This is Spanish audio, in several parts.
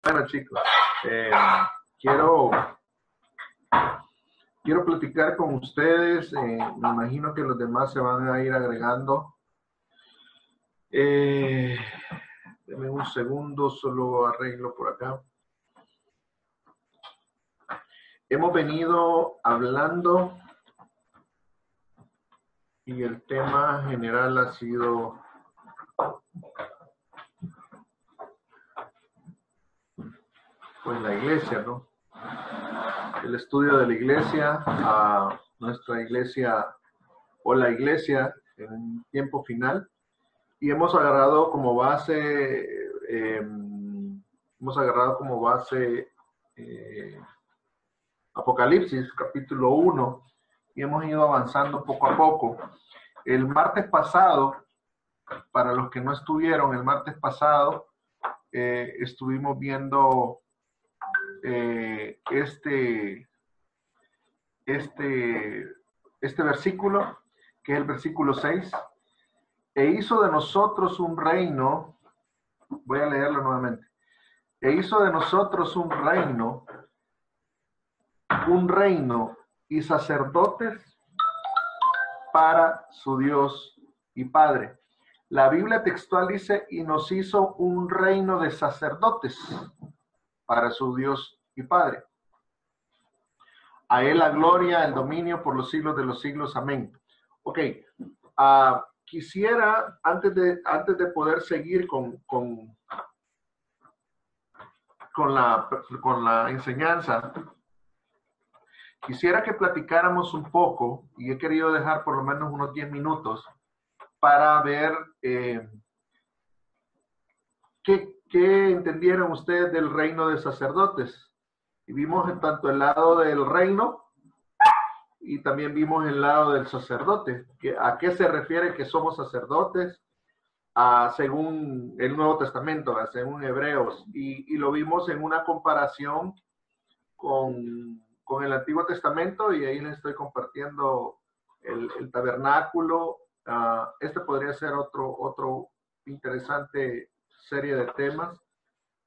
Bueno, chicos, eh, quiero, quiero platicar con ustedes. Me imagino que los demás se van a ir agregando. Eh, Denme un segundo, solo arreglo por acá. Hemos venido hablando y el tema general ha sido pues la iglesia, ¿no? El estudio de la iglesia, a nuestra iglesia o la iglesia en tiempo final. Y hemos agarrado como base, Apocalipsis, capítulo 1, y hemos ido avanzando poco a poco. El martes pasado, para los que no estuvieron, el martes pasado estuvimos viendo este versículo, que es el versículo 6. E hizo de nosotros un reino, voy a leerlo nuevamente, e hizo de nosotros un reino y sacerdotes para su Dios y Padre. La Biblia textual dice, y nos hizo un reino de sacerdotes para su Dios y Padre. A él la gloria, el dominio por los siglos de los siglos. Amén. Ok. Quisiera, antes de poder seguir con la enseñanza, quisiera que platicáramos un poco, y he querido dejar por lo menos unos 10 minutos, para ver qué entendieron ustedes del reino de sacerdotes. Y vimos tanto el lado del reino y también vimos el lado del sacerdote. ¿A qué se refiere que somos sacerdotes? Según el Nuevo Testamento, según Hebreos. Y lo vimos en una comparación con el Antiguo Testamento, y ahí les estoy compartiendo el tabernáculo. Este podría ser otro interesante serie de temas,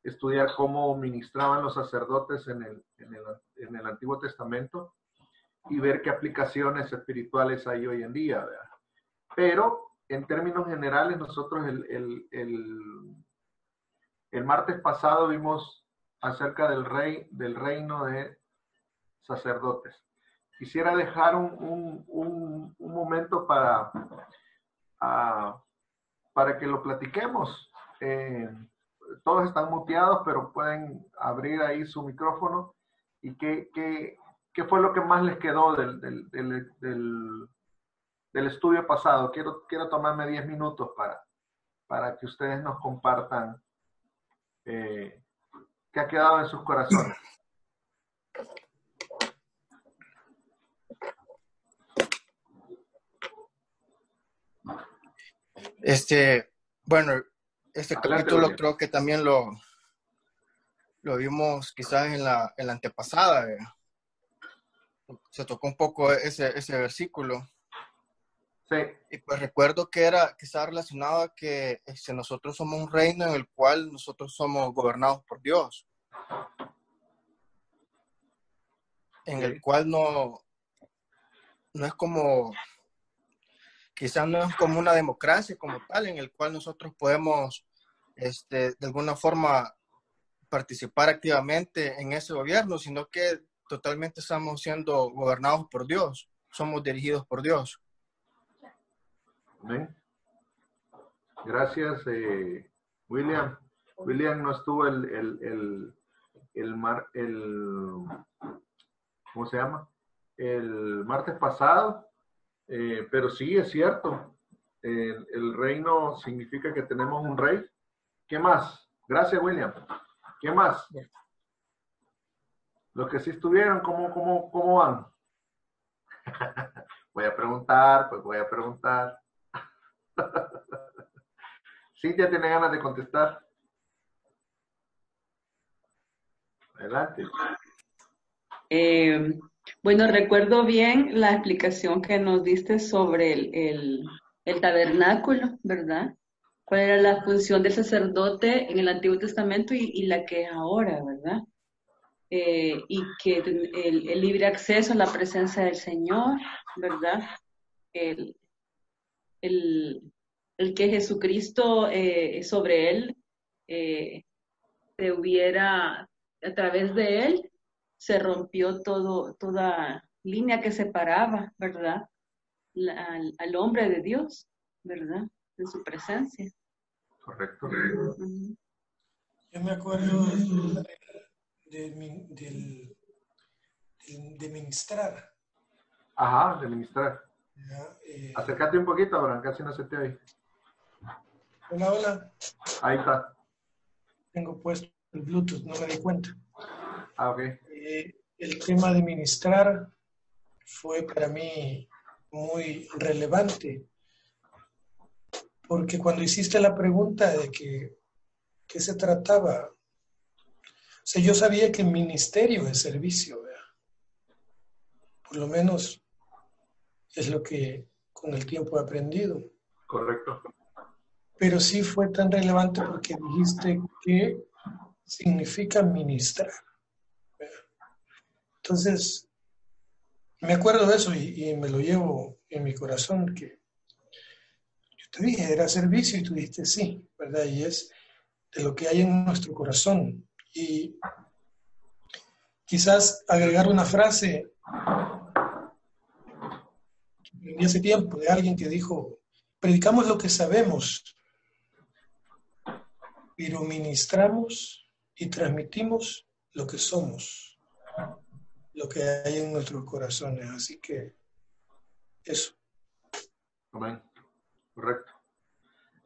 estudiar cómo ministraban los sacerdotes en el Antiguo Testamento y ver qué aplicaciones espirituales hay hoy en día, ¿verdad? Pero en términos generales, nosotros el martes pasado vimos acerca del reino de sacerdotes. Quisiera dejar un momento para que lo platiquemos. Todos están muteados, pero pueden abrir ahí su micrófono. ¿Y qué fue lo que más les quedó del estudio pasado? Quiero tomarme 10 minutos para que ustedes nos compartan qué ha quedado en sus corazones. Bueno, este Adelante, capítulo William. creo que también lo vimos quizás en la antepasada. Se tocó un poco ese versículo. Sí. Y pues recuerdo que estaba relacionado a que nosotros somos un reino en el cual nosotros somos gobernados por Dios. En el cual no es como, quizás no es como una democracia como tal, en el cual nosotros podemos de alguna forma participar activamente en ese gobierno, sino que totalmente estamos siendo gobernados por Dios, somos dirigidos por Dios. Amén. Gracias, William. William no estuvo ¿cómo se llama? El martes pasado, pero sí es cierto. El reino significa que tenemos un rey. ¿Qué más? Gracias, William. ¿Qué más? Los que sí estuvieron, ¿cómo van? Voy a preguntar. Cintia tiene ganas de contestar. Adelante. Bueno, recuerdo bien la explicación que nos diste sobre el tabernáculo, ¿verdad? cuál era la función del sacerdote en el Antiguo Testamento y la que es ahora, ¿verdad? Y que el libre acceso a la presencia del Señor, ¿verdad? El, el, el que Jesucristo sobre él se hubiera, a través de él, se rompió toda línea que separaba, ¿verdad? Al hombre de Dios, ¿verdad? De su presencia. Correcto. Uh-huh. Yo me acuerdo de ministrar. Ajá, de ministrar. ¿Ya? Acércate un poquito, Abraham, casi no se te oye. Hola, hola. Ahí está. Tengo puesto el Bluetooth, no me di cuenta. Ah, ok. El tema de ministrar fue para mí muy relevante, porque cuando hiciste la pregunta de qué se trataba, o sea, yo sabía que ministerio es servicio, ¿verdad? Por lo menos es lo que con el tiempo he aprendido. Correcto. Pero sí fue tan relevante porque dijiste que significa ministrar, ¿verdad? Entonces, me acuerdo de eso y me lo llevo en mi corazón, que yo te dije, era servicio y tú dijiste sí, ¿verdad? Y es de lo que hay en nuestro corazón. Y quizás agregar una frase que aprendí hace tiempo de alguien que dijo, predicamos lo que sabemos, pero ministramos y transmitimos lo que somos, lo que hay en nuestros corazones. Así que eso. Amén. Correcto.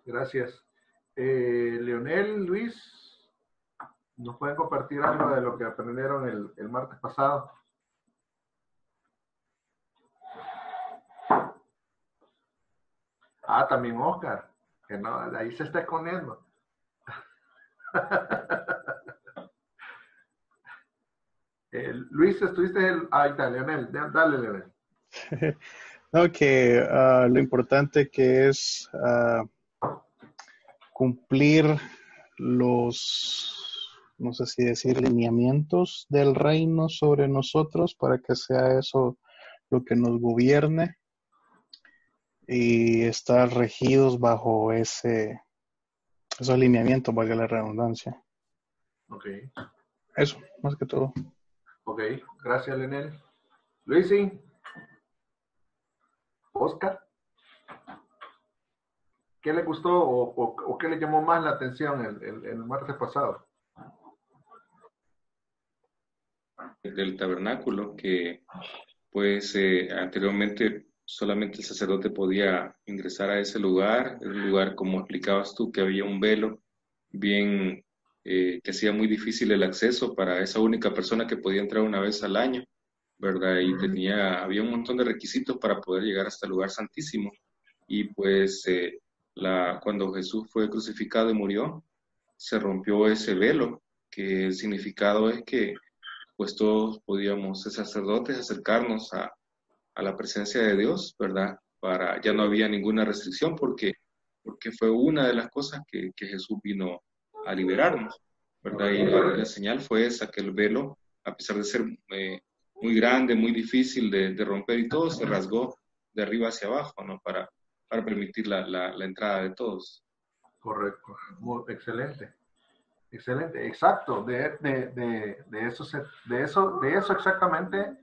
Gracias. Leonel, Luis, ¿nos pueden compartir algo de lo que aprendieron el martes pasado? Ah, también Oscar, que no, ahí se está escondiendo. Luis, estuviste ahí está, Leonel, dale, Leonel. No, que lo importante que es cumplir los, no sé si decir, lineamientos del reino sobre nosotros para que sea eso lo que nos gobierne y estar regidos bajo esos lineamientos, valga la redundancia. Ok. Eso, más que todo. Ok, gracias, Leonel. Luisi, Oscar, ¿qué le gustó o qué le llamó más la atención el martes pasado? Del tabernáculo, que pues anteriormente solamente el sacerdote podía ingresar a ese lugar, era un lugar, como explicabas tú, que había un velo bien que hacía muy difícil el acceso para esa única persona que podía entrar una vez al año, ¿verdad? Y había un montón de requisitos para poder llegar hasta el lugar santísimo. Y pues cuando Jesús fue crucificado y murió, se rompió ese velo, que el significado es que pues todos podíamos, ser sacerdotes, acercarnos a la presencia de Dios, ¿verdad? Ya no había ninguna restricción porque fue una de las cosas que Jesús vino a liberarnos, ¿verdad? Y la señal fue esa, que el velo, a pesar de ser muy grande, muy difícil de romper y todo, se rasgó de arriba hacia abajo, ¿no? Para permitir la entrada de todos. Correcto, excelente. Excelente, exacto. De eso exactamente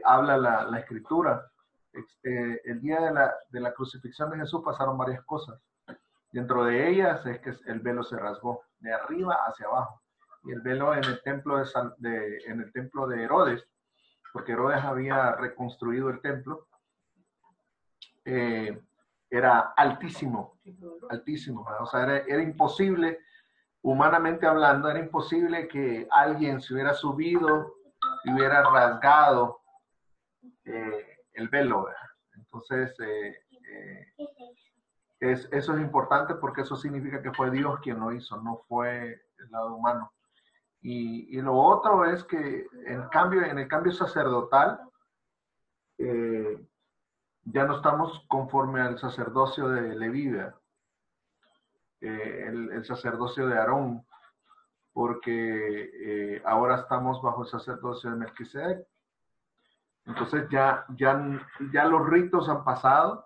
habla la escritura. El día de la crucifixión de Jesús pasaron varias cosas. Dentro de ellas es que el velo se rasgó de arriba hacia abajo. Y el velo en el templo en el templo de Herodes, porque Herodes había reconstruido el templo, era altísimo, altísimo. O sea, era imposible. Humanamente hablando, era imposible que alguien se hubiera subido y hubiera rasgado el velo, ¿verdad? Entonces, eso es importante porque eso significa que fue Dios quien lo hizo, no fue el lado humano. Y lo otro es que en el cambio sacerdotal, ya no estamos conforme al sacerdocio de Leví, ¿verdad? el sacerdocio de Aarón, porque ahora estamos bajo el sacerdocio de Melquisedec. Entonces ya los ritos han pasado.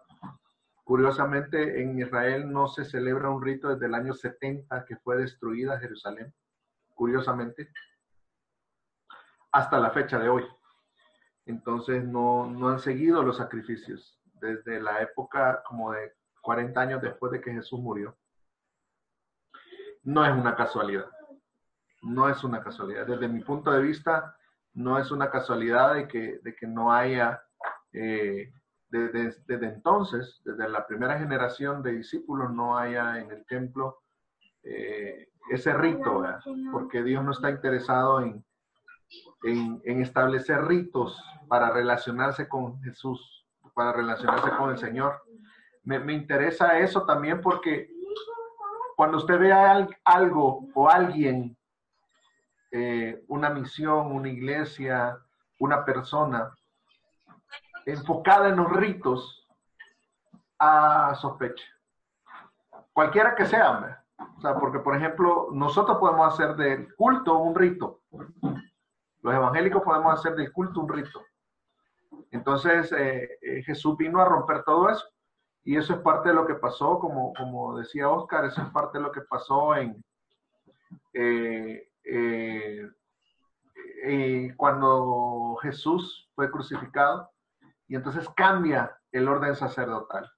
Curiosamente, en Israel no se celebra un rito desde el año 70 que fue destruida Jerusalén, curiosamente, hasta la fecha de hoy. Entonces no han seguido los sacrificios desde la época como de 40 años después de que Jesús murió. No es una casualidad. No es una casualidad. Desde mi punto de vista, no es una casualidad de que no haya, desde entonces, desde la primera generación de discípulos, no haya en el templo ese rito, ¿verdad? Porque Dios no está interesado en establecer ritos para relacionarse con Jesús, para relacionarse con el Señor. Me interesa eso también porque cuando usted ve algo o alguien, una misión, una iglesia, una persona enfocada en los ritos, sospecha. Cualquiera que sea, ¿verdad? O sea, porque por ejemplo, nosotros podemos hacer del culto un rito. Los evangélicos podemos hacer del culto un rito. Entonces, Jesús vino a romper todo eso. Y eso es parte de lo que pasó, como decía Oscar, eso es parte de lo que pasó cuando Jesús fue crucificado. Y entonces cambia el orden sacerdotal.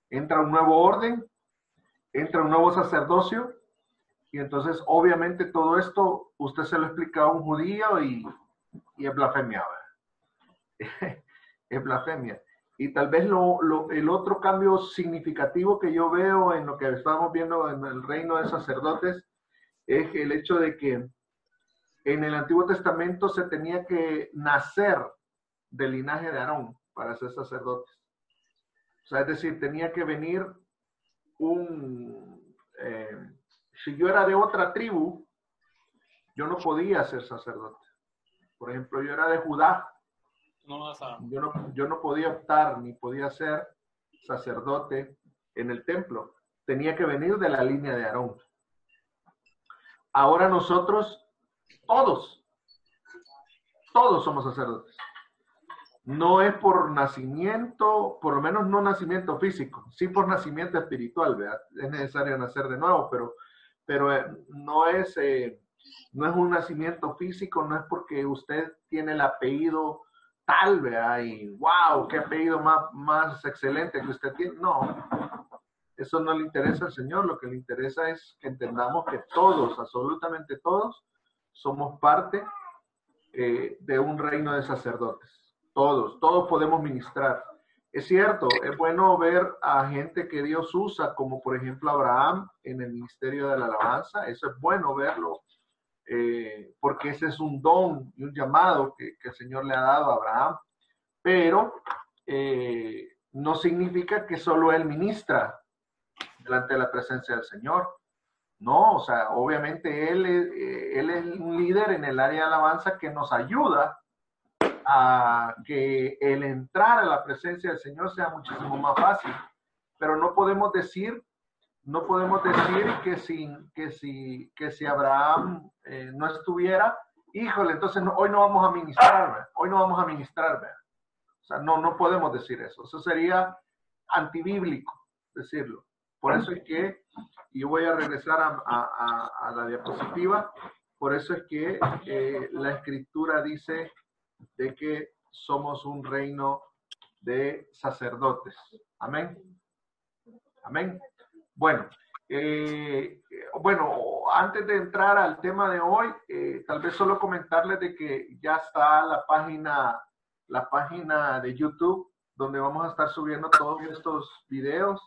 Entra un nuevo orden, entra un nuevo sacerdocio. Y entonces, obviamente, todo esto usted se lo explica a un judío y es blasfemia. Es blasfemia. Y tal vez el otro cambio significativo que yo veo en lo que estamos viendo en el reino de sacerdotes es el hecho de que en el Antiguo Testamento se tenía que nacer del linaje de Aarón para ser sacerdotes. O sea, es decir, tenía que venir si yo era de otra tribu, yo no podía ser sacerdote. Por ejemplo, yo era de Judá. Yo no podía optar ni podía ser sacerdote en el templo. Tenía que venir de la línea de Aarón. Ahora nosotros, todos somos sacerdotes. No es por nacimiento, por lo menos no nacimiento físico, sí por nacimiento espiritual, ¿verdad? Es necesario nacer de nuevo, pero no es un nacimiento físico, no es porque usted tiene el apellido tal, ¿verdad? Y wow, qué apellido más excelente que usted tiene. No, eso no le interesa al Señor. Lo que le interesa es que entendamos que todos, absolutamente todos, somos parte de un reino de sacerdotes. Todos podemos ministrar. Es cierto, es bueno ver a gente que Dios usa, como por ejemplo Abraham en el ministerio de la alabanza. Eso es bueno verlo. Porque ese es un don y un llamado que el Señor le ha dado a Abraham, pero no significa que solo él ministra delante de la presencia del Señor. No, o sea, obviamente él es un líder en el área de alabanza que nos ayuda a que el entrar a la presencia del Señor sea muchísimo más fácil, pero no podemos decir que si Abraham no estuviera, híjole, entonces hoy no vamos a ministrar. O sea, no podemos decir eso. Eso sería antibíblico decirlo. Por eso es que, y yo voy a regresar a la diapositiva, por eso es que la Escritura dice de que somos un reino de sacerdotes. Amén. Amén. Bueno, antes de entrar al tema de hoy, tal vez solo comentarles de que ya está la página de YouTube donde vamos a estar subiendo todos estos videos.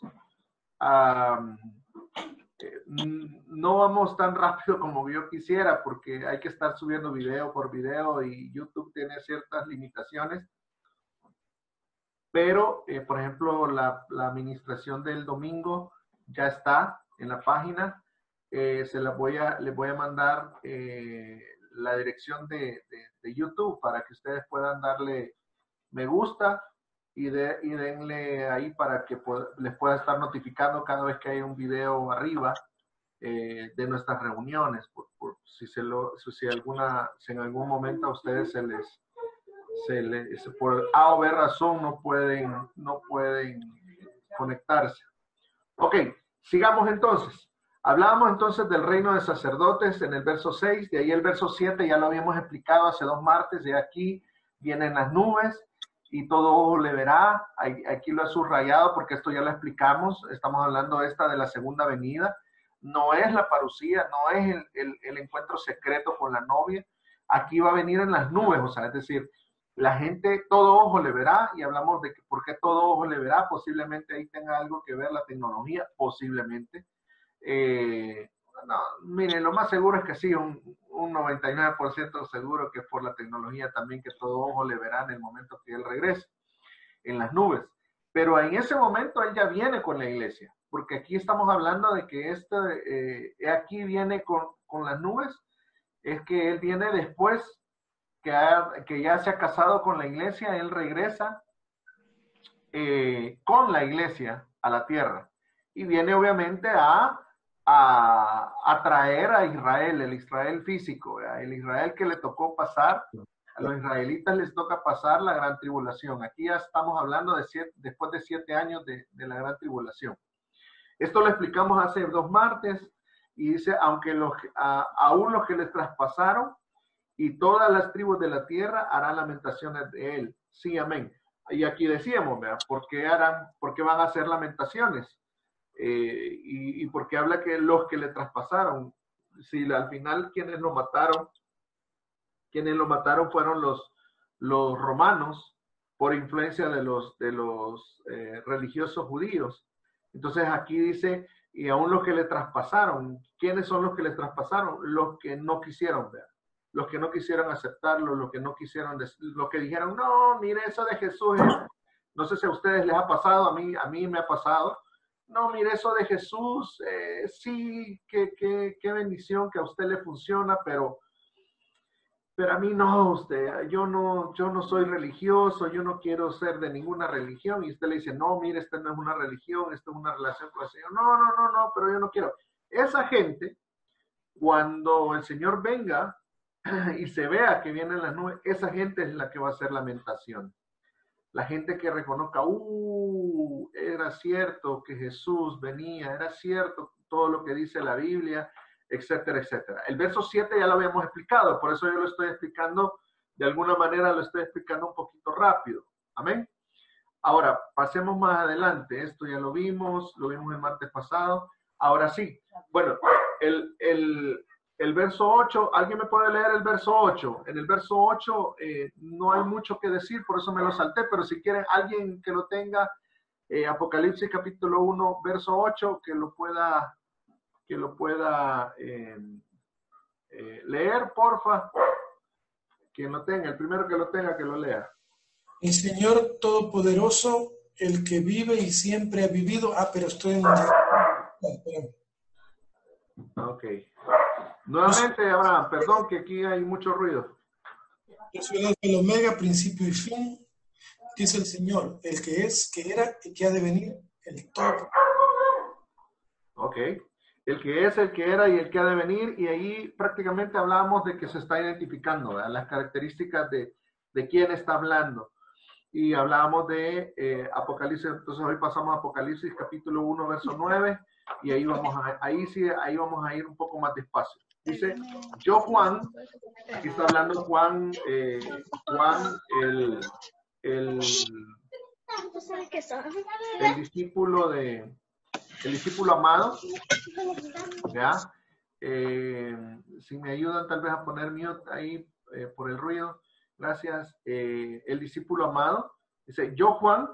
No vamos tan rápido como yo quisiera porque hay que estar subiendo video por video y YouTube tiene ciertas limitaciones. Pero, por ejemplo, la administración del domingo ya está en la página. Les voy a mandar la dirección de YouTube para que ustedes puedan darle me gusta y denle ahí para que les pueda estar notificando cada vez que hay un video arriba de nuestras reuniones, si en algún momento a ustedes por A o B razón no pueden conectarse. Ok, sigamos entonces. Hablábamos entonces del reino de sacerdotes en el verso 6, de ahí el verso 7 ya lo habíamos explicado hace 2 martes, de aquí vienen las nubes y todo ojo le verá. Aquí lo he subrayado porque esto ya lo explicamos, estamos hablando de la segunda venida. No es la parucía, no es el encuentro secreto con la novia. Aquí va a venir en las nubes, o sea, es decir, la gente, todo ojo le verá, y hablamos de que por qué todo ojo le verá, posiblemente ahí tenga algo que ver la tecnología, posiblemente. No, miren, lo más seguro es que sí, un 99% seguro que es por la tecnología también que todo ojo le verá en el momento que él regrese, en las nubes. Pero en ese momento él ya viene con la iglesia, porque aquí estamos hablando de que aquí viene con las nubes, es que él viene después que ya se ha casado con la iglesia, él regresa con la iglesia a la tierra y viene obviamente a traer a Israel, el Israel físico, ¿verdad? El Israel que le tocó pasar, a los israelitas les toca pasar la gran tribulación. Aquí ya estamos hablando después de 7 años de la gran tribulación. Esto lo explicamos hace 2 martes y dice, aunque aún los que les traspasaron y todas las tribus de la tierra harán lamentaciones de él. Sí, amén. Y aquí decíamos, ¿verdad? ¿Por qué van a hacer lamentaciones? Y porque habla que los que le traspasaron, si al final quienes lo mataron fueron los romanos por influencia de los religiosos judíos. Entonces aquí dice, y aún los que le traspasaron, ¿quiénes son los que le traspasaron? Los que no quisieron ver, los que no quisieron aceptarlo, los que no quisieron, los que dijeron, no, mire, eso de Jesús, no sé si a ustedes les ha pasado, a mí me ha pasado. No, mire, eso de Jesús, sí, qué bendición que a usted le funciona, pero a mí no, yo no soy religioso, yo no quiero ser de ninguna religión. Y usted le dice, no, mire, esta no es una religión, esta es una relación con el Señor. No, pero yo no quiero. Esa gente, cuando el Señor venga y se vea que vienen las nubes, esa gente es la que va a hacer lamentación. La gente que reconozca, era cierto que Jesús venía, era cierto todo lo que dice la Biblia, etcétera, etcétera. El verso 7 ya lo habíamos explicado, por eso yo lo estoy explicando, de alguna manera lo estoy explicando un poquito rápido. Amén. Ahora, pasemos más adelante. Esto ya lo vimos el martes pasado. Ahora sí, bueno, el verso 8, ¿alguien me puede leer el verso 8? En el verso 8 no hay mucho que decir, por eso me lo salté, pero si quieren alguien que lo tenga, Apocalipsis capítulo 1, verso 8, que lo pueda leer, porfa. Quien lo tenga, el primero que lo tenga, que lo lea. El Señor Todopoderoso, el que vive y siempre ha vivido. Pero estoy en... Ok. Nuevamente, Abraham, perdón que aquí hay mucho ruido. Yo soy el Omega, principio y fin, dice el Señor, el que es, que era y que ha de venir, el todo. Ok. El que es, el que era y el que ha de venir, y ahí prácticamente hablábamos de que se está identificando, ¿verdad? Las características de quién está hablando. Y hablábamos de Apocalipsis, entonces hoy pasamos a Apocalipsis capítulo 1, verso 9, y ahí vamos a ir un poco más despacio. Dice, yo Juan, aquí está hablando Juan, el discípulo el discípulo amado, ¿ya? Si me ayudan tal vez a poner mute ahí por el ruido, gracias. El discípulo amado, dice, yo Juan,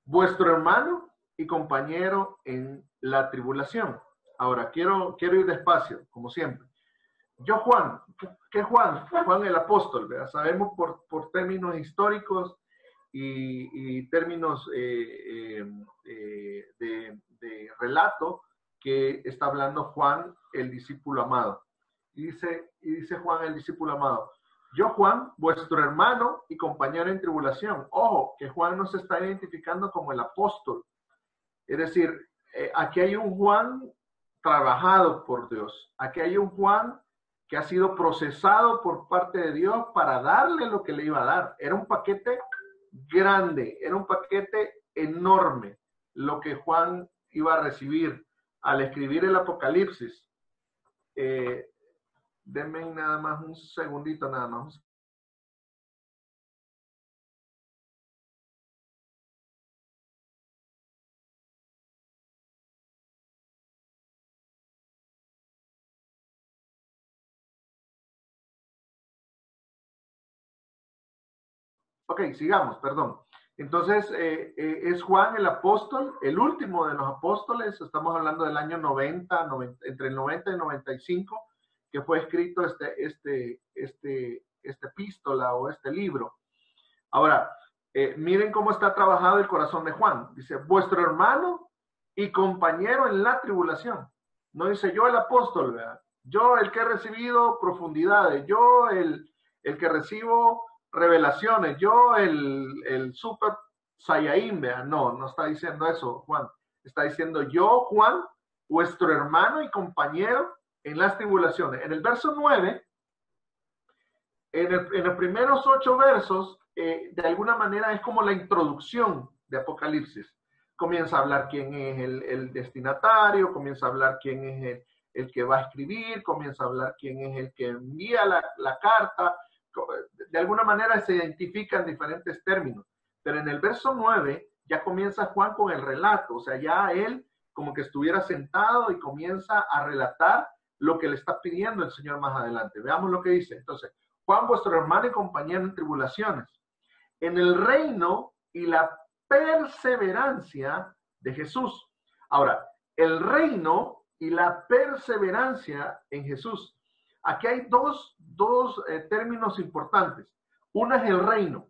vuestro hermano y compañero en la tribulación. Ahora, quiero ir despacio, como siempre. Yo Juan, ¿qué Juan? Juan el apóstol, ¿verdad? Sabemos por términos históricos y términos de relato que está hablando Juan el discípulo amado. Y dice Juan el discípulo amado, yo Juan, vuestro hermano y compañero en tribulación. Ojo, que Juan no se está identificando como el apóstol. Es decir, aquí hay un Juan trabajado por Dios. Aquí hay un Juan que ha sido procesado por parte de Dios para darle lo que le iba a dar. Era un paquete grande, era un paquete enorme lo que Juan iba a recibir al escribir el Apocalipsis. Denme nada más un segundito, nada más. Ok, sigamos, perdón. Entonces, es Juan el apóstol, el último de los apóstoles. Estamos hablando del año 90, entre el 90 y 95, que fue escrito esta epístola o este libro. Ahora, miren cómo está trabajado el corazón de Juan. Dice, vuestro hermano y compañero en la tribulación. No dice yo el apóstol, ¿verdad? Yo el que he recibido profundidades, yo el que recibo revelaciones, yo el super Saiyajin, ¿verdad? No está diciendo eso, Juan. Está diciendo yo, Juan, vuestro hermano y compañero en las tribulaciones. En el verso 9, en los primeros 8 versos, de alguna manera es como la introducción de Apocalipsis. Comienza a hablar quién es el destinatario, comienza a hablar quién es el que va a escribir, comienza a hablar quién es el que envía la carta. De alguna manera se identifican diferentes términos. Pero en el verso 9 ya comienza Juan con el relato, o sea, ya él como que estuviera sentado y comienza a relatar lo que le está pidiendo el Señor más adelante. Veamos lo que dice. Entonces, Juan, vuestro hermano y compañero en tribulaciones, en el reino y la perseverancia de Jesús. Ahora, el reino y la perseverancia en Jesús. Aquí hay dos términos importantes. Uno es el reino.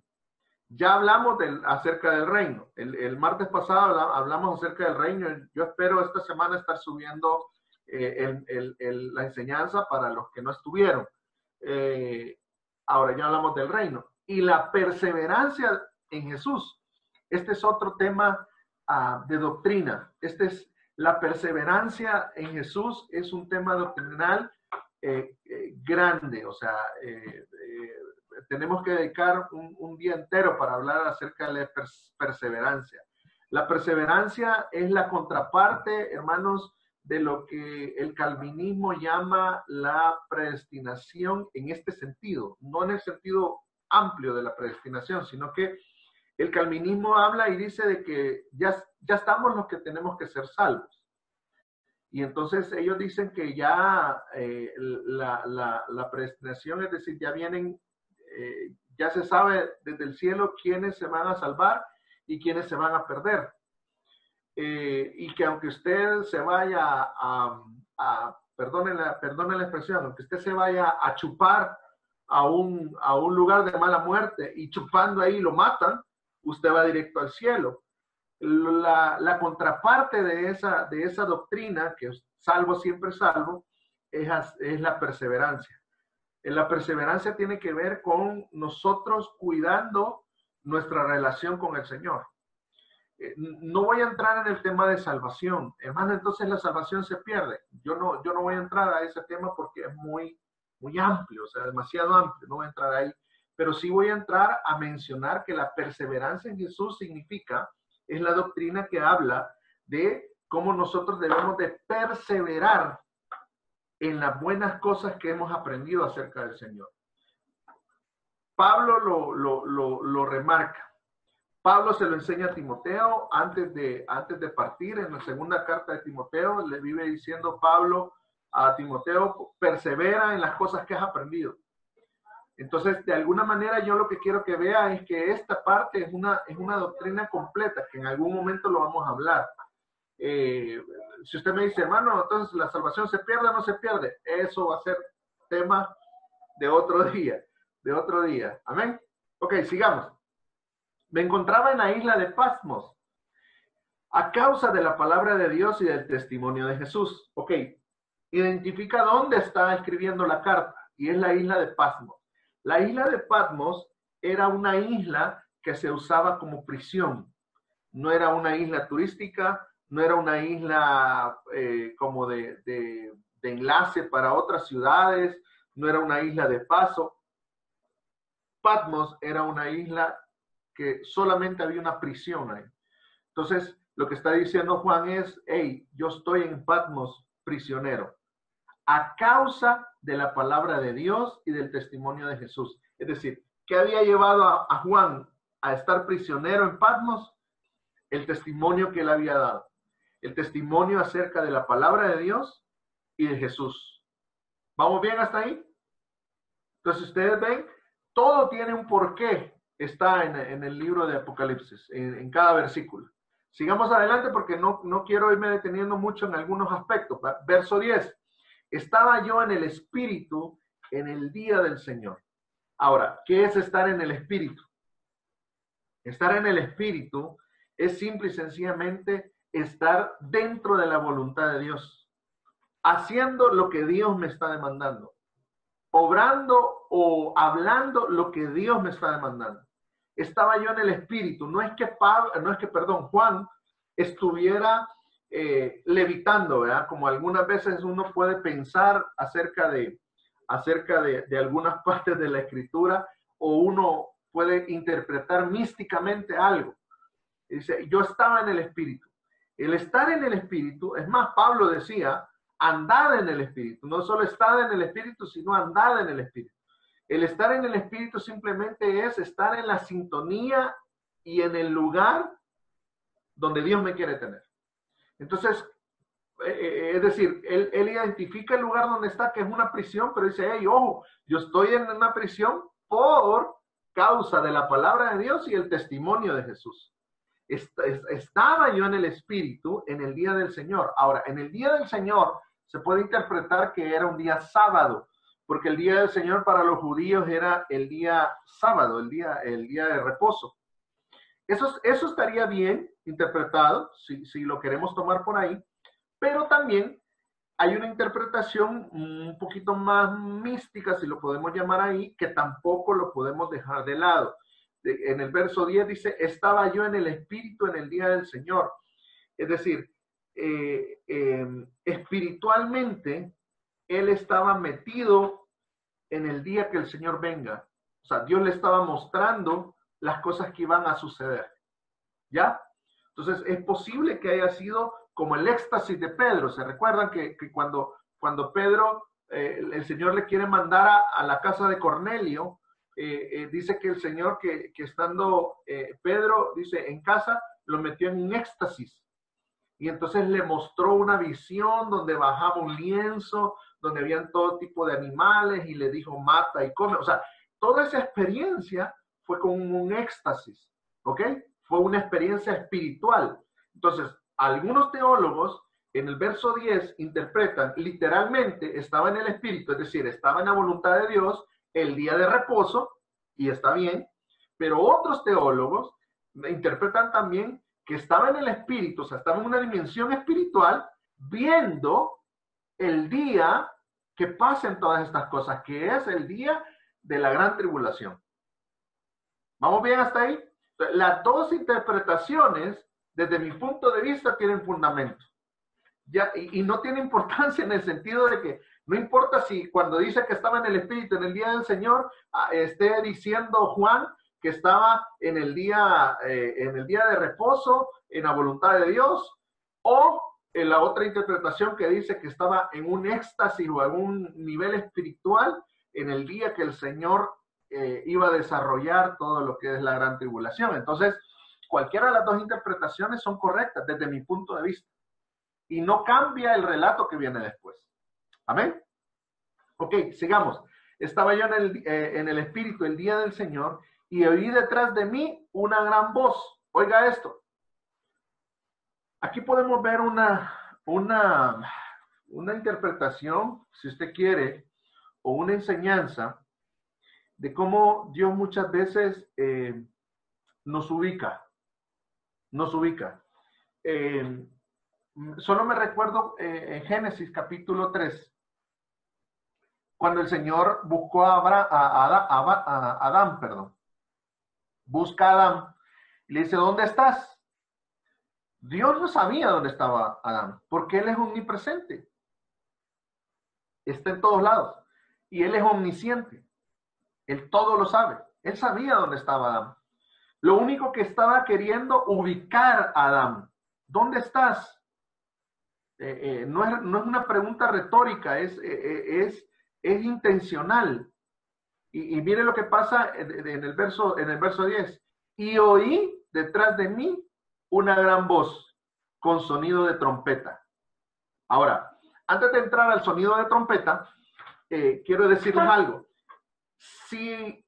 Ya hablamos acerca del reino. El martes pasado hablamos acerca del reino. Yo espero esta semana estar subiendo la enseñanza para los que no estuvieron. Ahora ya hablamos del reino. Y la perseverancia en Jesús. Este es otro tema de doctrina. La perseverancia en Jesús es un tema doctrinal grande. O sea, tenemos que dedicar un día entero para hablar acerca de la perseverancia. La perseverancia es la contraparte, hermanos, de lo que el calvinismo llama la predestinación en este sentido, no en el sentido amplio de la predestinación, sino que el calvinismo habla y dice de que ya estamos los que tenemos que ser salvos. Y entonces ellos dicen que ya la predestinación, es decir, ya vienen, ya se sabe desde el cielo quiénes se van a salvar y quiénes se van a perder. Y que aunque usted se vaya perdone la expresión, aunque usted se vaya a chupar a un lugar de mala muerte y chupando ahí lo matan, usted va directo al cielo. La contraparte de esa doctrina, que es salvo siempre salvo, es la perseverancia. La perseverancia tiene que ver con nosotros cuidando nuestra relación con el Señor. No voy a entrar en el tema de salvación. Hermano, entonces la salvación se pierde. Yo no voy a entrar a ese tema porque es muy, muy amplio, o sea, demasiado amplio. No voy a entrar ahí. Pero sí voy a entrar a mencionar que la perseverancia en Jesús es la doctrina que habla de cómo nosotros debemos de perseverar en las buenas cosas que hemos aprendido acerca del Señor. Pablo lo remarca. Pablo se lo enseña a Timoteo antes de partir. En la segunda carta de Timoteo le vive diciendo Pablo a Timoteo, persevera en las cosas que has aprendido. Entonces, de alguna manera yo lo que quiero que vea es que esta parte es una doctrina completa, que en algún momento lo vamos a hablar. Si usted me dice, hermano, entonces la salvación se pierde o no se pierde, eso va a ser tema de otro día. Amén. Ok, sigamos. Me encontraba en la isla de Patmos a causa de la palabra de Dios y del testimonio de Jesús. Ok, identifica dónde está escribiendo la carta, y es la isla de Patmos. La isla de Patmos era una isla que se usaba como prisión. No era una isla turística, no era una isla como de enlace para otras ciudades, no era una isla de paso. Patmos era una isla que solamente había una prisión ahí. Entonces, lo que está diciendo Juan es, hey, yo estoy en Patmos prisionero, a causa de la palabra de Dios y del testimonio de Jesús. Es decir, ¿qué había llevado a Juan a estar prisionero en Patmos? El testimonio que él había dado. El testimonio acerca de la palabra de Dios y de Jesús. ¿Vamos bien hasta ahí? Entonces, ustedes ven, todo tiene un porqué. Está en el libro de Apocalipsis, en cada versículo. Sigamos adelante porque no quiero irme deteniendo mucho en algunos aspectos. Verso 10. Estaba yo en el Espíritu en el día del Señor. Ahora, ¿qué es estar en el Espíritu? Estar en el Espíritu es simple y sencillamente estar dentro de la voluntad de Dios, haciendo lo que Dios me está demandando, obrando o hablando lo que Dios me está demandando. Estaba yo en el Espíritu. No es que Juan estuviera levitando, ¿verdad? Como algunas veces uno puede pensar acerca de algunas partes de la Escritura, o uno puede interpretar místicamente algo. Dice, yo estaba en el Espíritu. El estar en el Espíritu, es más, Pablo decía, andad en el Espíritu. No solo estar en el Espíritu, sino andad en el Espíritu. El estar en el Espíritu simplemente es estar en la sintonía y en el lugar donde Dios me quiere tener. Entonces, es decir, él identifica el lugar donde está, que es una prisión, pero dice, hey, ojo, yo estoy en una prisión por causa de la palabra de Dios y el testimonio de Jesús. Estaba yo en el Espíritu en el día del Señor. Ahora, en el día del Señor se puede interpretar que era un día sábado, porque el día del Señor para los judíos era el día sábado, el día de reposo. Eso estaría bien interpretado, si lo queremos tomar por ahí, pero también hay una interpretación un poquito más mística, si lo podemos llamar ahí, que tampoco lo podemos dejar de lado. En el verso 10 dice, estaba yo en el Espíritu en el día del Señor. Es decir, espiritualmente, él estaba metido en el día que el Señor venga. O sea, Dios le estaba mostrando las cosas que iban a suceder. ¿Ya? Entonces, es posible que haya sido como el éxtasis de Pedro. ¿Se recuerdan que cuando Pedro, el Señor le quiere mandar a la casa de Cornelio, dice que el Señor, que estando Pedro, dice, en casa, lo metió en un éxtasis. Y entonces le mostró una visión donde bajaba un lienzo, donde habían todo tipo de animales, y le dijo, mata y come. O sea, toda esa experiencia fue como un éxtasis, ¿ok? Fue una experiencia espiritual. Entonces, algunos teólogos en el verso 10 interpretan literalmente, estaba en el Espíritu, es decir, estaba en la voluntad de Dios, el día de reposo, y está bien, pero otros teólogos interpretan también que estaba en el Espíritu, o sea, estaba en una dimensión espiritual, viendo el día que pasen todas estas cosas, que es el día de la gran tribulación. ¿Vamos bien hasta ahí? Las dos interpretaciones, desde mi punto de vista, tienen fundamento. Ya, y no tiene importancia en el sentido de que no importa si cuando dice que estaba en el Espíritu en el día del Señor, esté diciendo Juan que estaba en el día de reposo, en la voluntad de Dios, o en la otra interpretación que dice que estaba en un éxtasis o en un nivel espiritual en el día que el Señor iba a desarrollar todo lo que es la gran tribulación. Entonces, cualquiera de las dos interpretaciones son correctas desde mi punto de vista. Y no cambia el relato que viene después. ¿Amén? Ok, sigamos. Estaba yo en el Espíritu el día del Señor y oí detrás de mí una gran voz. Oiga esto. Aquí podemos ver una interpretación, si usted quiere, o una enseñanza de cómo Dios muchas veces nos ubica. Solo me recuerdo en Génesis capítulo 3, Cuando el Señor buscó a Adán, perdón, busca a Adán y le dice, ¿dónde estás? Dios no sabía dónde estaba Adán, porque Él es omnipresente. Está en todos lados. Y Él es omnisciente. Él todo lo sabe. Él sabía dónde estaba Adán. Lo único que estaba queriendo ubicar a Adán. ¿Dónde estás? No es una pregunta retórica, es intencional. Y mire lo que pasa en el verso 10. Y oí detrás de mí una gran voz con sonido de trompeta. Ahora, antes de entrar al sonido de trompeta, quiero decirles algo. Si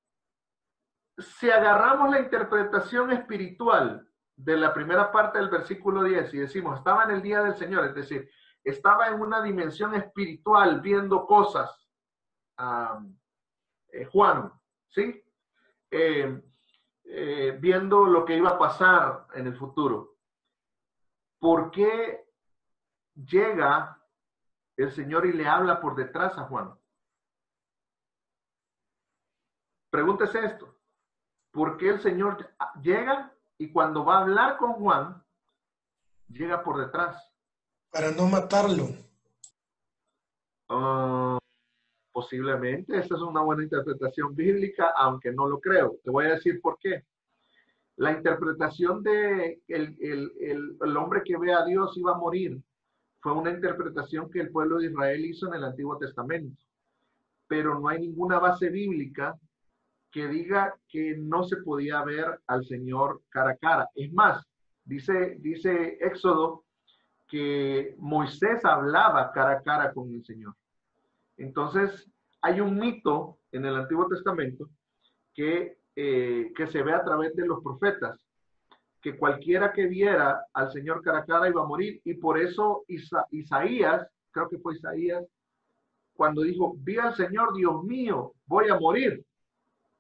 agarramos la interpretación espiritual de la primera parte del versículo 10 y decimos, estaba en el día del Señor, es decir, estaba en una dimensión espiritual viendo cosas, Juan, ¿sí? Viendo lo que iba a pasar en el futuro. ¿Por qué llega el Señor y le habla por detrás a Juan? Pregúntese esto. ¿Por qué el Señor llega y cuando va a hablar con Juan, llega por detrás? Para no matarlo. Posiblemente, esa es una buena interpretación bíblica, aunque no lo creo. Te voy a decir por qué. La interpretación de el hombre que ve a Dios iba a morir fue una interpretación que el pueblo de Israel hizo en el Antiguo Testamento. Pero no hay ninguna base bíblica que diga que no se podía ver al Señor cara a cara. Es más, dice Éxodo que Moisés hablaba cara a cara con el Señor. Entonces, hay un mito en el Antiguo Testamento que se ve a través de los profetas, que cualquiera que viera al Señor cara a cara iba a morir, y por eso Isaías, creo que fue Isaías, cuando dijo, vi al Señor, Dios mío, voy a morir.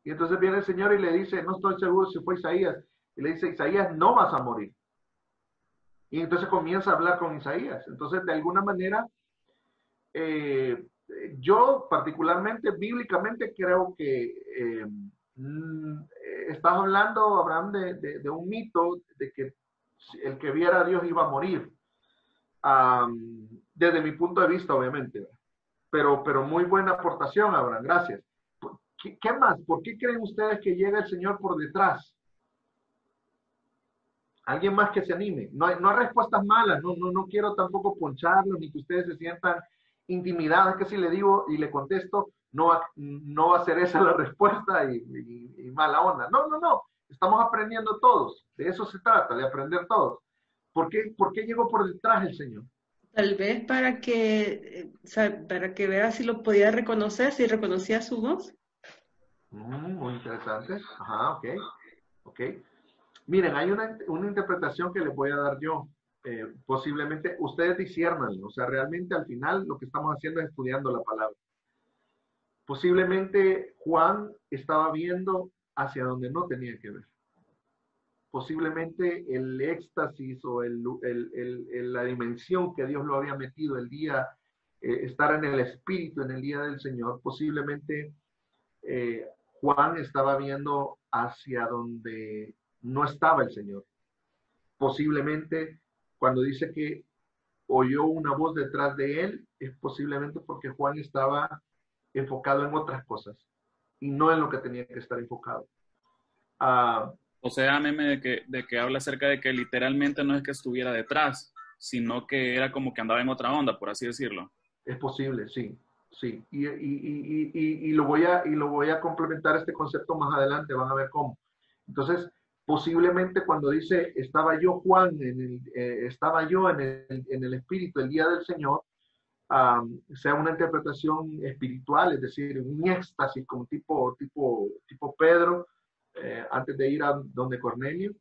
Y entonces viene el Señor y le dice, no estoy seguro si fue Isaías, y le dice, Isaías, no vas a morir. Y entonces comienza a hablar con Isaías. Entonces, de alguna manera, yo particularmente, bíblicamente, creo que estás hablando, Abraham, de un mito de que el que viera a Dios iba a morir. Desde mi punto de vista, obviamente. Pero muy buena aportación, Abraham, gracias. ¿Qué más? ¿Por qué creen ustedes que llega el Señor por detrás? Alguien más que se anime. No hay respuestas malas, no quiero tampoco poncharlos, ni que ustedes se sientan intimidados, que si le digo y le contesto, no va a ser esa la respuesta y mala onda. No, estamos aprendiendo todos, de eso se trata, de aprender todos. ¿Por qué llegó por detrás el Señor? Tal vez para que vea si lo podía reconocer, si reconocía su voz. Muy interesante. Ajá, ok. Miren, hay una interpretación que les voy a dar yo. Posiblemente ustedes disciernanlo. O sea, realmente al final lo que estamos haciendo es estudiando la palabra. Posiblemente Juan estaba viendo hacia donde no tenía que ver. Posiblemente el éxtasis o la dimensión que Dios lo había metido el día, estar en el Espíritu en el día del Señor, posiblemente Juan estaba viendo hacia donde no estaba el Señor. Posiblemente cuando dice que oyó una voz detrás de él, es posiblemente porque Juan estaba enfocado en otras cosas y no en lo que tenía que estar enfocado. O sea, meme de que habla acerca de que literalmente no es que estuviera detrás, sino que era como que andaba en otra onda, por así decirlo. Es posible, sí. Y lo voy a complementar este concepto más adelante, van a ver cómo. Entonces, posiblemente cuando dice, estaba yo, Juan, estaba yo en el Espíritu el día del Señor, sea una interpretación espiritual, es decir, un éxtasis como tipo Pedro, antes de ir a donde Cornelio,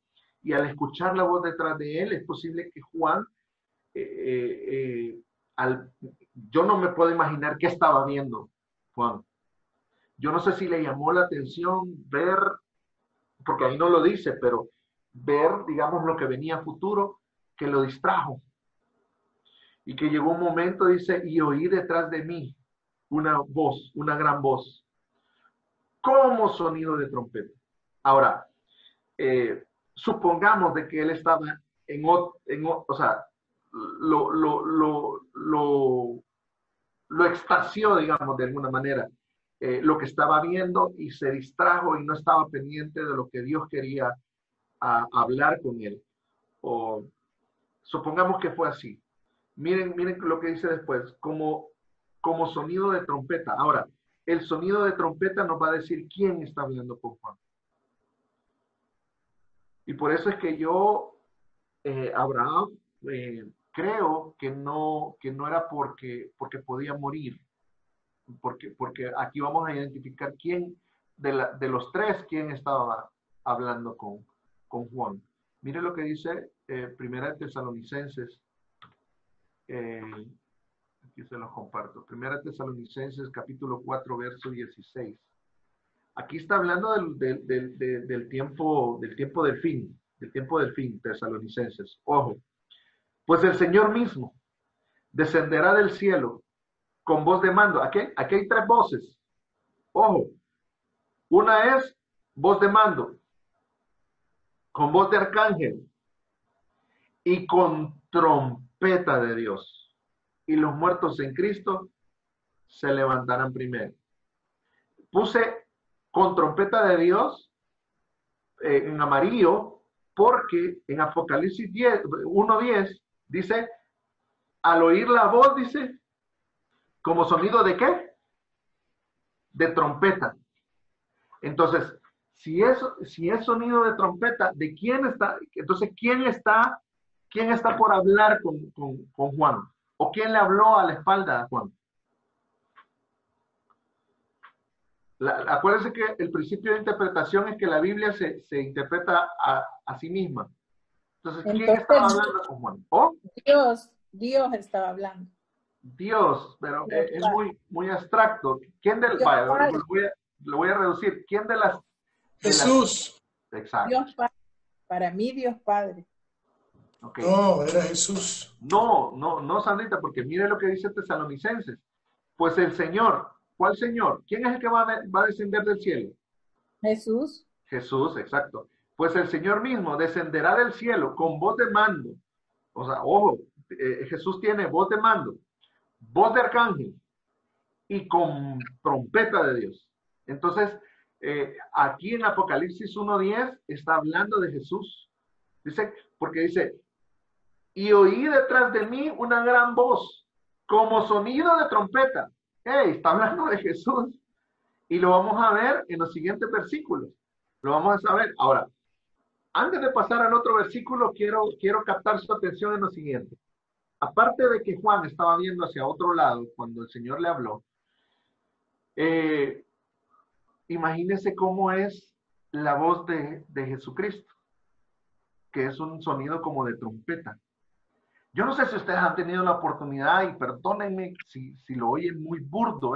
y al escuchar la voz detrás de él, es posible que Juan, yo no me puedo imaginar qué estaba viendo Juan. Yo no sé si le llamó la atención ver, porque ahí no lo dice, pero ver, digamos, lo que venía a futuro, que lo distrajo. Y que llegó un momento, dice, y oí detrás de mí una voz, una gran voz, como sonido de trompeta. Ahora, supongamos de que él estaba o sea, lo extasió, digamos, de alguna manera, lo que estaba viendo, y se distrajo y no estaba pendiente de lo que Dios quería hablar con él. O supongamos que fue así. Miren lo que dice después, como sonido de trompeta. Ahora, el sonido de trompeta nos va a decir quién está hablando con Juan. Y por eso es que yo, Abraham, creo que no era porque podía morir. Porque aquí vamos a identificar quién, de los tres, quién estaba hablando con Juan. Mire lo que dice Primera de Tesalonicenses. Aquí se los comparto. Primera de Tesalonicenses, capítulo 4, verso 16. Aquí está hablando del tiempo del fin, Tesalonicenses. Ojo. Pues el Señor mismo descenderá del cielo con voz de mando. Aquí hay tres voces. Ojo. Una es voz de mando, con voz de arcángel y con trompeta de Dios. Y los muertos en Cristo se levantarán primero. Puse con trompeta de Dios en amarillo, porque en Apocalipsis 1:10 dice, al oír la voz, dice, como sonido de ¿qué? De trompeta. Entonces, si es sonido de trompeta, ¿de quién está? Entonces, ¿quién está por hablar con Juan? ¿O quién le habló a la espalda a Juan? Acuérdense que el principio de interpretación es que la Biblia se interpreta a sí misma. Entonces, ¿quién estaba hablando con Juan? ¿Oh? Dios estaba hablando. Dios, pero es muy abstracto. ¿Quién lo voy a reducir? ¿Quién de las... Jesús. Exacto. Dios Padre. Para mí, Dios Padre. Okay. No, era Jesús. No, Sandrita, porque mire lo que dice Tesalonicenses. Pues el Señor, ¿cuál Señor? ¿Quién es el que va a descender del cielo? Jesús. Jesús, exacto. Pues el Señor mismo descenderá del cielo con voz de mando. O sea, ojo, Jesús tiene voz de mando, voz de arcángel y con trompeta de Dios. Entonces, aquí en Apocalipsis 1:10 está hablando de Jesús. Porque dice, y oí detrás de mí una gran voz, como sonido de trompeta. Está hablando de Jesús. Y lo vamos a ver en los siguientes versículos. Lo vamos a saber. Ahora, antes de pasar al otro versículo, quiero captar su atención en lo siguiente. Aparte de que Juan estaba viendo hacia otro lado cuando el Señor le habló, imagínese cómo es la voz de Jesucristo, que es un sonido como de trompeta. Yo no sé si ustedes han tenido la oportunidad, y perdónenme si lo oyen muy burdo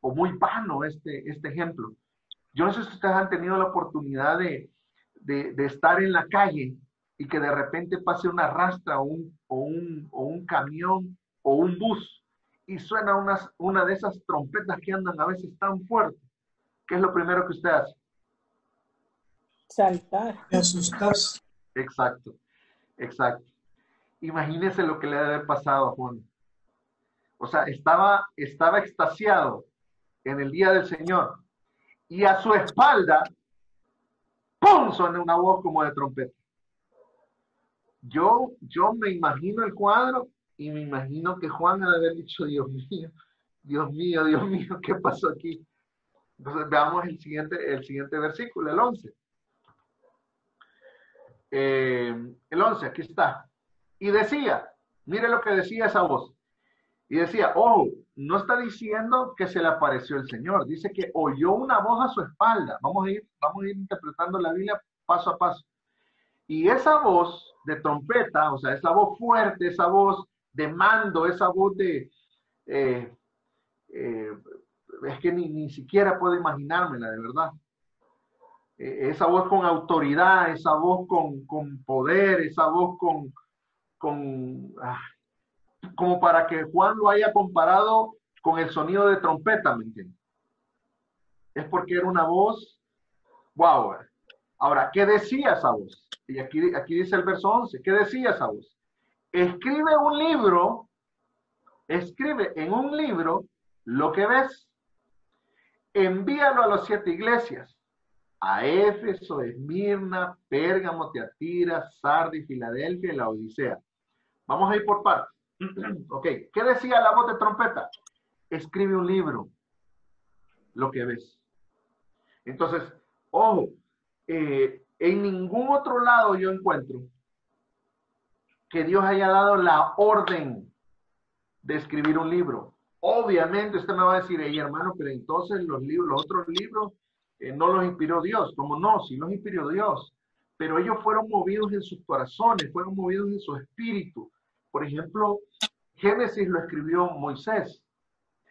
o muy vano este ejemplo. Yo no sé si ustedes han tenido la oportunidad de estar en la calle y que de repente pase una rastra o un camión o un bus y suena una de esas trompetas que andan a veces tan fuerte. ¿Qué es lo primero que usted hace? Saltar. Te asustas. Exacto. Imagínese lo que le debe haber pasado a Juan. O sea, estaba extasiado en el día del Señor, y a su espalda, ¡pum!, suena una voz como de trompeta. Yo me imagino el cuadro y me imagino que Juan ha de haber dicho, Dios mío, ¿qué pasó aquí? Entonces veamos el siguiente versículo, el 11. El 11, aquí está. Y decía, mire lo que decía esa voz. Y decía, no está diciendo que se le apareció el Señor, dice que oyó una voz a su espalda. Vamos a ir interpretando la Biblia paso a paso. Y esa voz de trompeta, o sea, esa voz fuerte, esa voz de mando, esa voz de... es que ni siquiera puedo imaginármela, de verdad. Esa voz con autoridad, esa voz con poder, esa voz como para que Juan lo haya comparado con el sonido de trompeta, ¿me entiendes? Es porque era una voz, wow. Ahora, ¿qué decía esa voz? Y aquí dice el verso 11, ¿qué decía esa voz? Escribe en un libro lo que ves, envíalo a las 7 iglesias, a Éfeso, Esmirna, Pérgamo, Tiatira, Sardis, Filadelfia y la Odisea. Vamos a ir por partes. Ok, ¿qué decía la voz de trompeta? Escribe un libro, lo que ves. Entonces, ojo, en ningún otro lado yo encuentro que Dios haya dado la orden de escribir un libro. Obviamente usted me va a decir, hey, hermano, pero entonces los otros libros no los inspiró Dios. ¿Cómo no? Sí los inspiró Dios. Pero ellos fueron movidos en sus corazones, fueron movidos en su espíritu. Por ejemplo, Génesis lo escribió Moisés.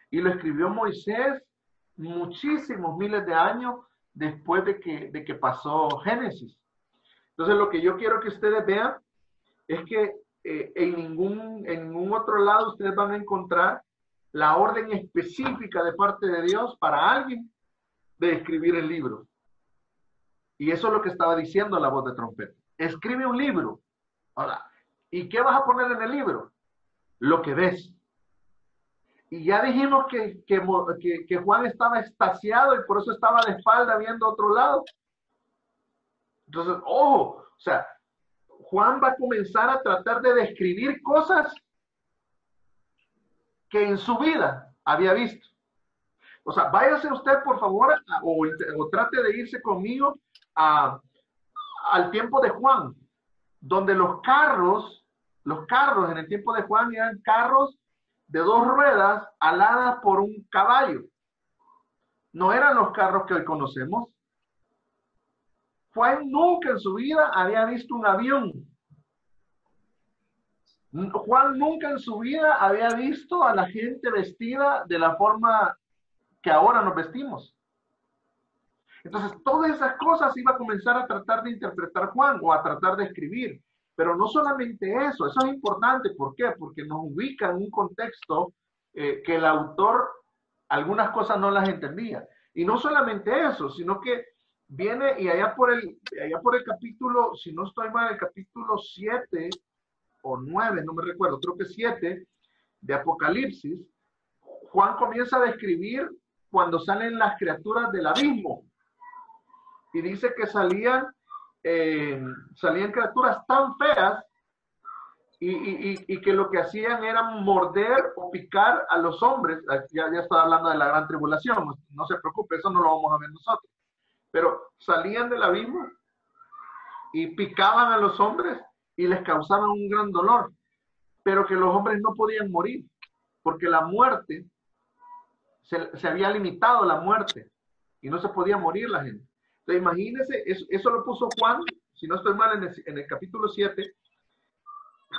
Y lo escribió Moisés muchísimos miles de años después de que pasó Génesis. Entonces, lo que yo quiero que ustedes vean es que en ningún otro lado ustedes van a encontrar la orden específica de parte de Dios para alguien de escribir el libro. Y eso es lo que estaba diciendo la voz de trompeta. Escribe un libro. Ahora, ¿y qué vas a poner en el libro? Lo que ves. Y ya dijimos que Juan estaba extasiado y por eso estaba de espalda viendo a otro lado. Entonces, ojo, o sea, Juan va a comenzar a tratar de describir cosas que en su vida había visto. O sea, váyase usted, por favor, o trate de irse conmigo al tiempo de Juan, donde los carros en el tiempo de Juan eran carros de 2 ruedas aladas por un caballo. No eran los carros que hoy conocemos. Juan nunca en su vida había visto un avión. Juan nunca en su vida había visto a la gente vestida de la forma que ahora nos vestimos. Entonces, todas esas cosas iba a comenzar a tratar de interpretar Juan o a tratar de escribir. Pero no solamente eso es importante. ¿Por qué? Porque nos ubica en un contexto que el autor algunas cosas no las entendía. Y no solamente eso, sino que viene y allá por el capítulo, si no estoy mal, el capítulo 7 o 9, no me recuerdo, creo que 7 de Apocalipsis, Juan comienza a describir cuando salen las criaturas del abismo. Y dice que salían criaturas tan feas y que lo que hacían era morder o picar a los hombres. Ya estaba hablando de la gran tribulación, no se preocupe, eso no lo vamos a ver nosotros. Pero salían del abismo y picaban a los hombres y les causaban un gran dolor, pero que los hombres no podían morir, porque la muerte, se había limitado la muerte y no se podía morir la gente. Entonces imagínense, eso lo puso Juan, si no estoy mal, en el capítulo 7,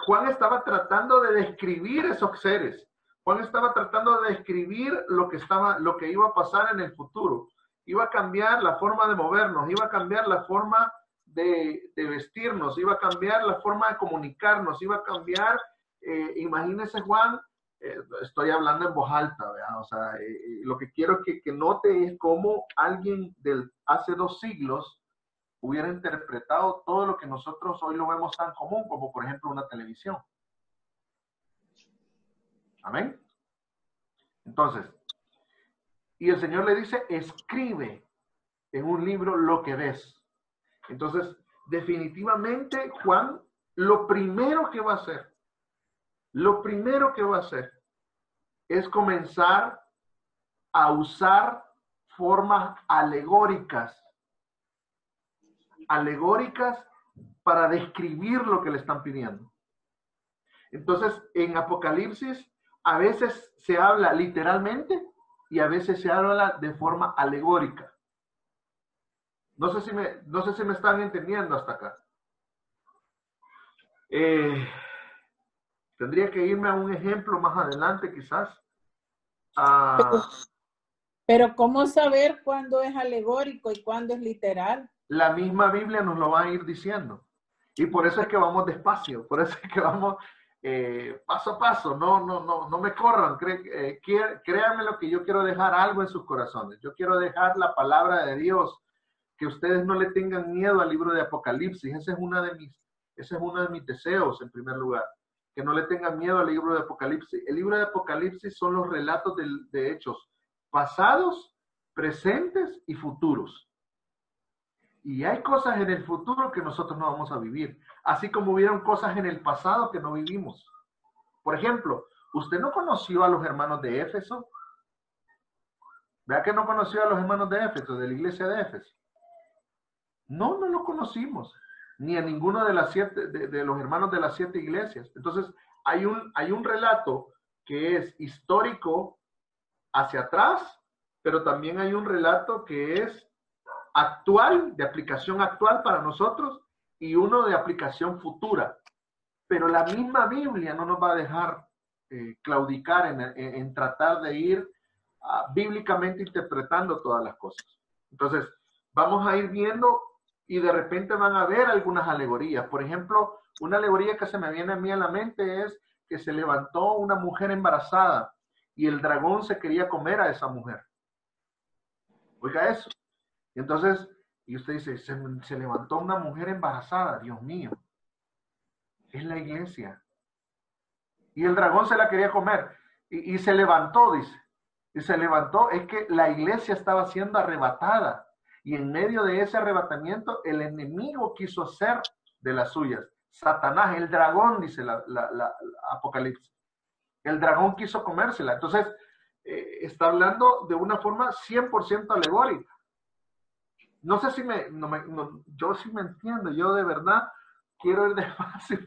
Juan estaba tratando de describir esos seres. Juan estaba tratando de describir lo que iba a pasar en el futuro. Iba a cambiar la forma de movernos, iba a cambiar la forma de vestirnos, iba a cambiar la forma de comunicarnos, iba a cambiar, imagínese Juan, estoy hablando en voz alta, ¿verdad? O sea, lo que quiero que note es cómo alguien hace 2 siglos hubiera interpretado todo lo que nosotros hoy lo vemos tan común, como por ejemplo una televisión. Amén. Entonces, y el Señor le dice, escribe en un libro lo que ves. Entonces, definitivamente Juan, lo primero que va a hacer es comenzar a usar formas alegóricas para describir lo que le están pidiendo. Entonces, en Apocalipsis, a veces se habla literalmente y a veces se habla de forma alegórica. No sé si me están entendiendo hasta acá. Tendría que irme a un ejemplo más adelante, quizás. Pero ¿cómo saber cuándo es alegórico y cuándo es literal? La misma Biblia nos lo va a ir diciendo. Y por eso es que vamos despacio, por eso es que vamos paso a paso, no me corran, créanme lo que yo quiero dejar algo en sus corazones. Yo quiero dejar la palabra de Dios, que ustedes no le tengan miedo al libro de Apocalipsis. Ese es uno de mis deseos, en primer lugar, que no le tengan miedo al libro de Apocalipsis. El libro de Apocalipsis son los relatos de hechos pasados, presentes y futuros. Y hay cosas en el futuro que nosotros no vamos a vivir, así como hubieron cosas en el pasado que no vivimos. Por ejemplo, ¿usted no conoció a los hermanos de Éfeso? ¿Vea que no conoció a los hermanos de Éfeso, de la iglesia de Éfeso? No lo conocimos, ni a ninguno de los hermanos de las 7 iglesias. Entonces, hay un relato que es histórico hacia atrás, pero también hay un relato que es actual, de aplicación actual para nosotros, y uno de aplicación futura. Pero la misma Biblia no nos va a dejar claudicar en tratar de ir bíblicamente interpretando todas las cosas. Entonces, vamos a ir viendo y de repente van a ver algunas alegorías. Por ejemplo, una alegoría que se me viene a mí a la mente es que se levantó una mujer embarazada y el dragón se quería comer a esa mujer. Oiga eso. Entonces, y usted dice, se levantó una mujer embarazada, Dios mío, es la iglesia. Y el dragón se la quería comer. Y se levantó, dice. Y se levantó, es que la iglesia estaba siendo arrebatada. Y en medio de ese arrebatamiento, el enemigo quiso hacer de las suyas. Satanás, el dragón, dice la Apocalipsis. El dragón quiso comérsela. Entonces, está hablando de una forma 100% alegórica. No sé si yo sí me entiendo. Yo de verdad quiero ir despacio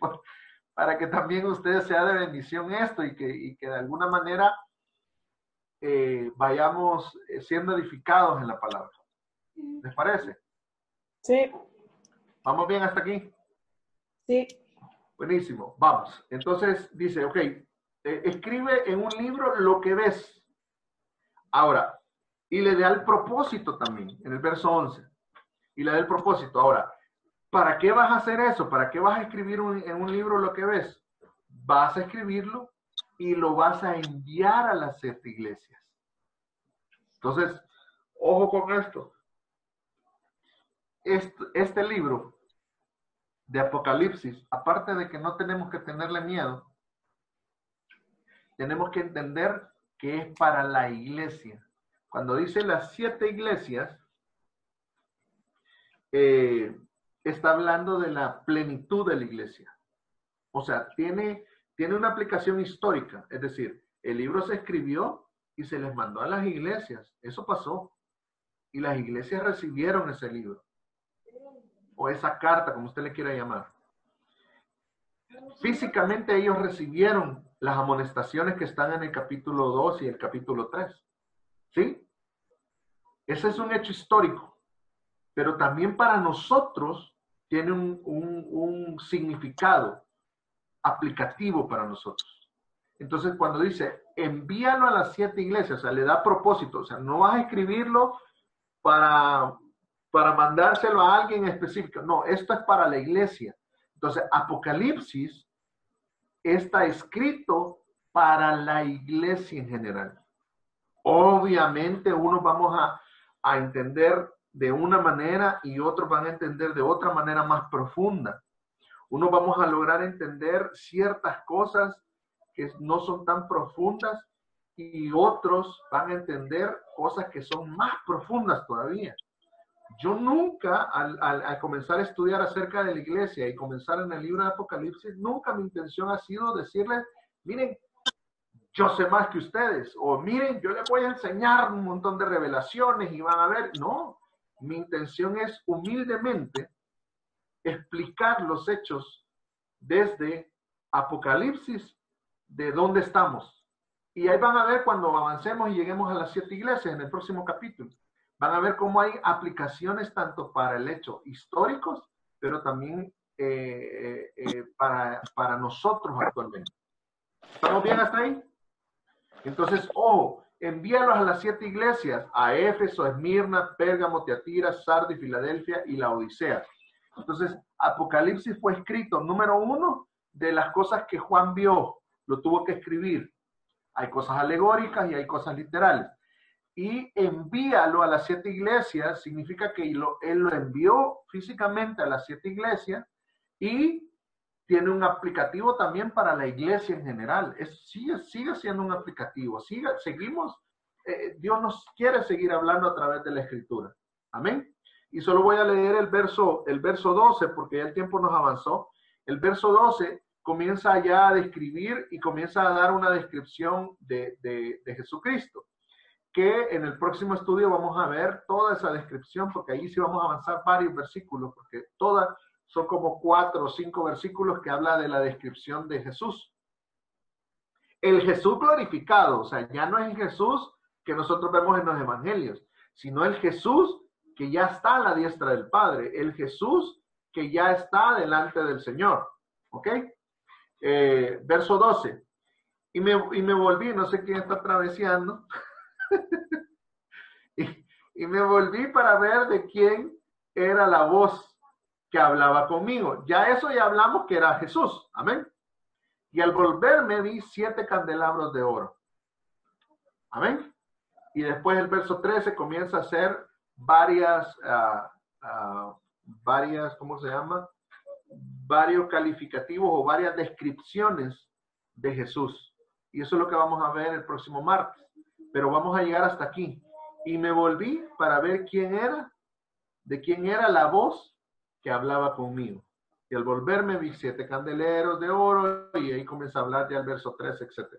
para que también ustedes sea de bendición esto y que de alguna manera vayamos siendo edificados en la palabra. ¿Les parece? Sí. ¿Vamos bien hasta aquí? Sí. Buenísimo, vamos. Entonces dice, ok, escribe en un libro lo que ves. Ahora, y le da el propósito también, en el verso 11. Y le da el propósito. Ahora, ¿para qué vas a hacer eso? ¿Para qué vas a escribir en un libro lo que ves? Vas a escribirlo y lo vas a enviar a las 7 iglesias. Entonces, ojo con esto. Este libro de Apocalipsis, aparte de que no tenemos que tenerle miedo, tenemos que entender que es para la iglesia. Cuando dice las 7 iglesias, está hablando de la plenitud de la iglesia. O sea, tiene una aplicación histórica. Es decir, el libro se escribió y se les mandó a las iglesias. Eso pasó. Y las iglesias recibieron ese libro. O esa carta, como usted le quiera llamar. Físicamente ellos recibieron las amonestaciones que están en el capítulo 2 y el capítulo 3. ¿Sí? Ese es un hecho histórico. Pero también para nosotros tiene un significado aplicativo para nosotros. Entonces, cuando dice, envíalo a las 7 iglesias, o sea, le da propósito, o sea, no vas a escribirlo para mandárselo a alguien específico. No, esto es para la iglesia. Entonces, Apocalipsis está escrito para la iglesia en general. Obviamente, unos vamos a entender de una manera y otros van a entender de otra manera más profunda. Unos vamos a lograr entender ciertas cosas que no son tan profundas y otros van a entender cosas que son más profundas todavía. Yo nunca, al comenzar a estudiar acerca de la iglesia y comenzar en el libro de Apocalipsis, nunca mi intención ha sido decirles, miren, yo sé más que ustedes, o miren, yo les voy a enseñar un montón de revelaciones y van a ver. No, mi intención es humildemente explicar los hechos desde Apocalipsis, de dónde estamos. Y ahí van a ver cuando avancemos y lleguemos a las 7 iglesias en el próximo capítulo. Van a ver cómo hay aplicaciones tanto para el hecho históricos, pero también para nosotros actualmente. ¿Estamos bien hasta ahí? Entonces, ojo, envíalos a las 7 iglesias, a Éfeso, Esmirna, Pérgamo, Tiatira, Sardis, Filadelfia y la Odisea. Entonces, Apocalipsis fue escrito, número 1, de las cosas que Juan vio, lo tuvo que escribir. Hay cosas alegóricas y hay cosas literales. Y envíalo a las 7 iglesias, significa que él lo envió físicamente a las 7 iglesias y tiene un aplicativo también para la iglesia en general. Sigue siendo un aplicativo. Seguimos, Dios nos quiere seguir hablando a través de la Escritura. Amén. Y solo voy a leer el verso 12 porque ya el tiempo nos avanzó. El verso 12 comienza ya a describir y comienza a dar una descripción de Jesucristo, que en el próximo estudio vamos a ver toda esa descripción, porque ahí sí vamos a avanzar varios versículos, porque todas son como 4 o 5 versículos que habla de la descripción de Jesús. El Jesús glorificado, o sea, ya no es el Jesús que nosotros vemos en los evangelios, sino el Jesús que ya está a la diestra del Padre, el Jesús que ya está delante del Señor. ¿Ok? Verso 12. Y me volví, no sé quién está traveseando, y me volví para ver de quién era la voz que hablaba conmigo. Ya eso ya hablamos que era Jesús. Amén. Y al volverme vi 7 candelabros de oro. Amén. Y después el verso 13 comienza a hacer varias, ¿cómo se llama? Varios calificativos o varias descripciones de Jesús. Y eso es lo que vamos a ver el próximo martes. Pero vamos a llegar hasta aquí. Y me volví para ver de quién era la voz que hablaba conmigo. Y al volverme vi 7 candeleros de oro y ahí comienza a hablar ya el verso 13, etc.